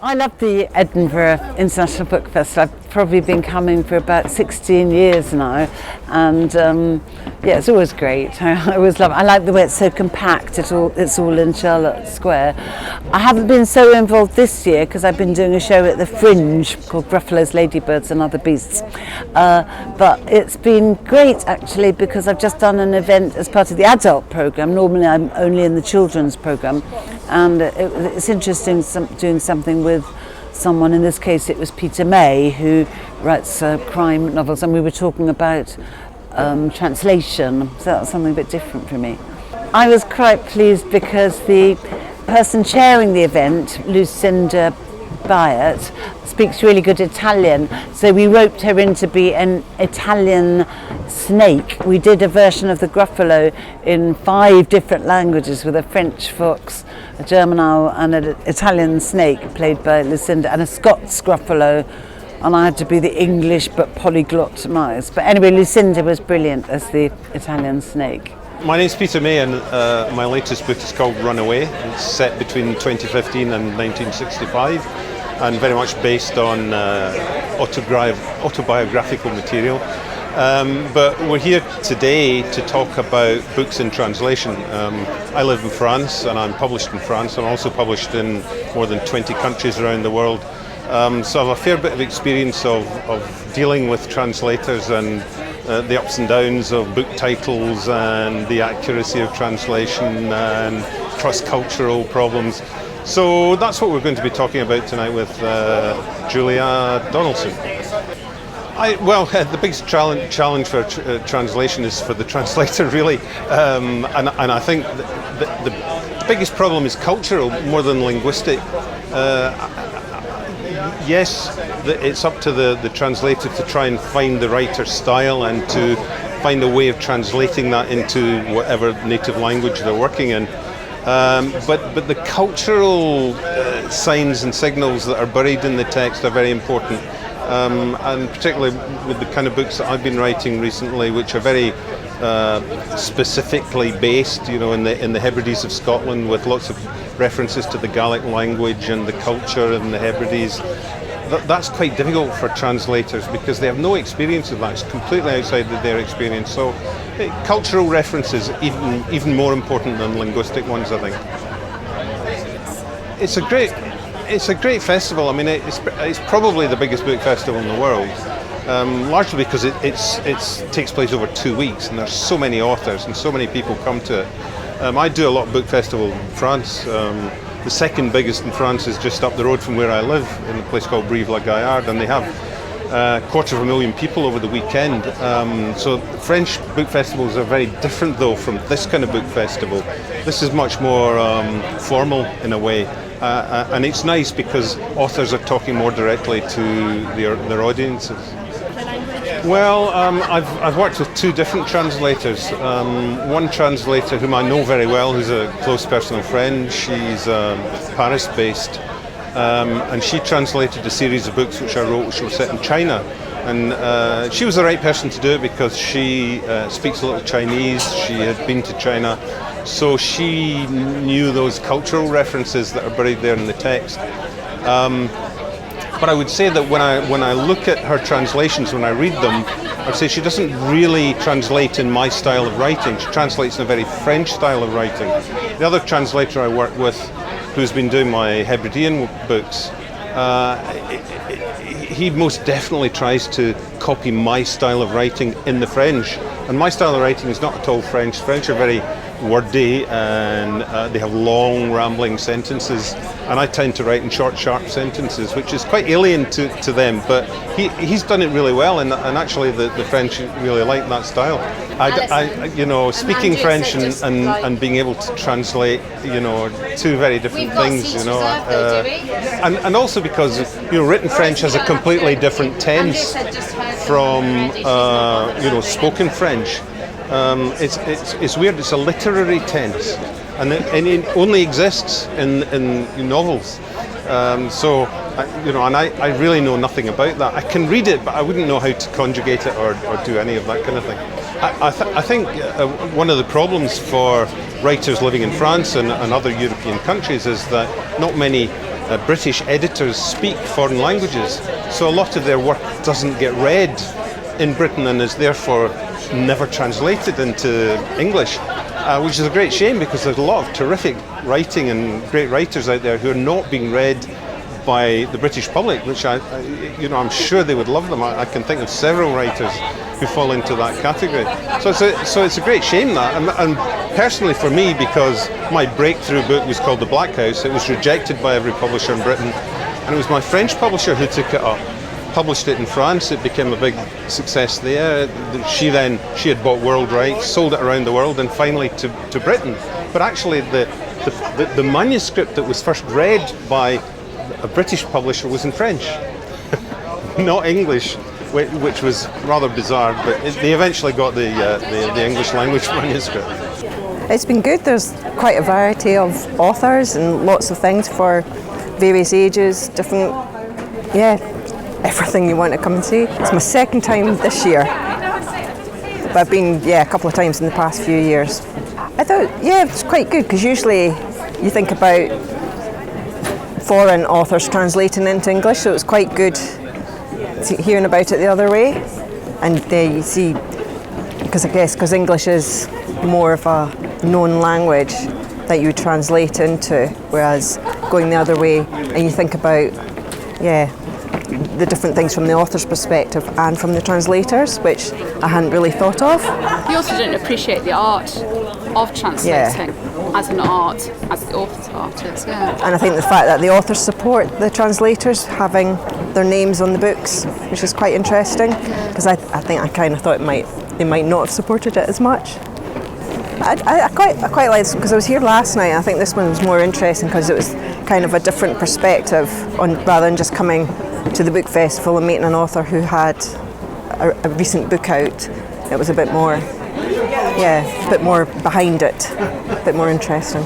I love the Edinburgh International Book Festival. I've probably been coming for about 16 years now, and yeah, it's always great. I always love it. I like the way it's so compact. It's all in Charlotte Square. I haven't been so involved this year because I've been doing a show at the Fringe called Gruffalo's Ladybirds and Other Beasts. But it's been great actually because I've just done an event as part of the adult programme. Normally I'm only in the children's programme, and it's interesting doing something with someone. In this case it was Peter May, who writes crime novels, and we were talking about translation, so that was something a bit different for me. I was quite pleased because the person chairing the event, Lucinda Byatt, speaks really good Italian, so we roped her in to be an Italian snake. We did a version of the Gruffalo in 5 different languages with a French fox, a German owl and an Italian snake played by Lucinda, and a Scots Gruffalo, and I had to be the English but polyglot mouse. But anyway, Lucinda was brilliant as the Italian snake. My name's Peter May, and my latest book is called Runaway. It's set between 2015 and 1965 and very much based on autobiographical material. But we're here today to talk about books in translation. I live in France and I'm published in France. I'm also published in more than 20 countries around the world. So I have a fair bit of experience of dealing with translators and the ups and downs of book titles and the accuracy of translation and cross-cultural problems. So that's what we're going to be talking about tonight with Julia Donaldson. The biggest challenge for translation is for the translator, really, and I think the biggest problem is cultural more than linguistic. Yes, it's up to the translator to try and find the writer's style and to find a way of translating that into whatever native language they're working in. But the cultural signs and signals that are buried in the text are very important. And particularly with the kind of books that I've been writing recently, which are very specifically based, in the Hebrides of Scotland, with lots of references to the Gaelic language and the culture in the Hebrides. That's quite difficult for translators because they have no experience of that. It's completely outside of their experience. So cultural references even more important than linguistic ones, I think. It's a great festival. I mean, it's probably the biggest book festival in the world, largely because it takes place over 2 weeks, and there's so many authors and so many people come to it. I do a lot of book festival in France. The second biggest in France is just up the road from where I live, in a place called Brive-la-Gaillarde, and they have 250,000 people over the weekend. So French book festivals are very different, though, from this kind of book festival. This is much more formal in a way. And it's nice because authors are talking more directly to their audiences. Well, I've worked with 2 different translators. One translator whom I know very well, who's a close personal friend. She's Paris-based, and she translated a series of books which I wrote, which were set in China. And she was the right person to do it because she speaks a little Chinese. She had been to China. So she knew those cultural references that are buried there in the text. But I would say that when I look at her translations, when I read them, I'd say she doesn't really translate in my style of writing. She translates in a very French style of writing. The other translator I work with, who's been doing my Hebridean books, he most definitely tries to copy my style of writing in the French. And my style of writing is not at all French. French are very wordy and they have long rambling sentences, and I tend to write in short sharp sentences, which is quite alien to them, but he's done it really well, and actually the French really like that style. Speaking French and being able to translate, 2 very different things, and also because written French has a completely different tense from spoken French. It's weird. It's a literary tense, and it only exists in novels. So I really know nothing about that. I can read it, but I wouldn't know how to conjugate it or do any of that kind of thing. I think one of the problems for writers living in France and other European countries is that not many British editors speak foreign languages, so a lot of their work doesn't get read in Britain and is therefore never translated into English, which is a great shame because there's a lot of terrific writing and great writers out there who are not being read by the British public, which I'm sure they would love them. I can think of several writers who fall into that category. So it's a great shame that, and personally for me, because my breakthrough book was called The Black House, it was rejected by every publisher in Britain, and it was my French publisher who took it up, published it in France. It became a big success there. She had bought world rights, sold it around the world, and finally to Britain. But actually the manuscript that was first read by a British publisher was in French, not English, which was rather bizarre, but they eventually got the English language manuscript. It's been good. There's quite a variety of authors and lots of things for various ages, different, everything you want to come and see. It's my second time this year, but I've been a couple of times in the past few years. I thought, it's quite good because usually you think about foreign authors translating into English, so it was quite good hearing about it the other way. And you see, because English is more of a known language that you translate into, whereas going the other way and you think about the different things from the author's perspective and from the translators, which I hadn't really thought of. You also didn't appreciate the art of translating as an art, as the author's artist, And I think the fact that the authors support the translators having their names on the books, which is quite interesting, because I think I kind of thought they might not have supported it as much. I quite liked this because I was here last night. I think this one was more interesting because it was kind of a different perspective rather than just coming to the book festival and meeting an author who had a recent book out. It was a bit more behind it, a bit more interesting.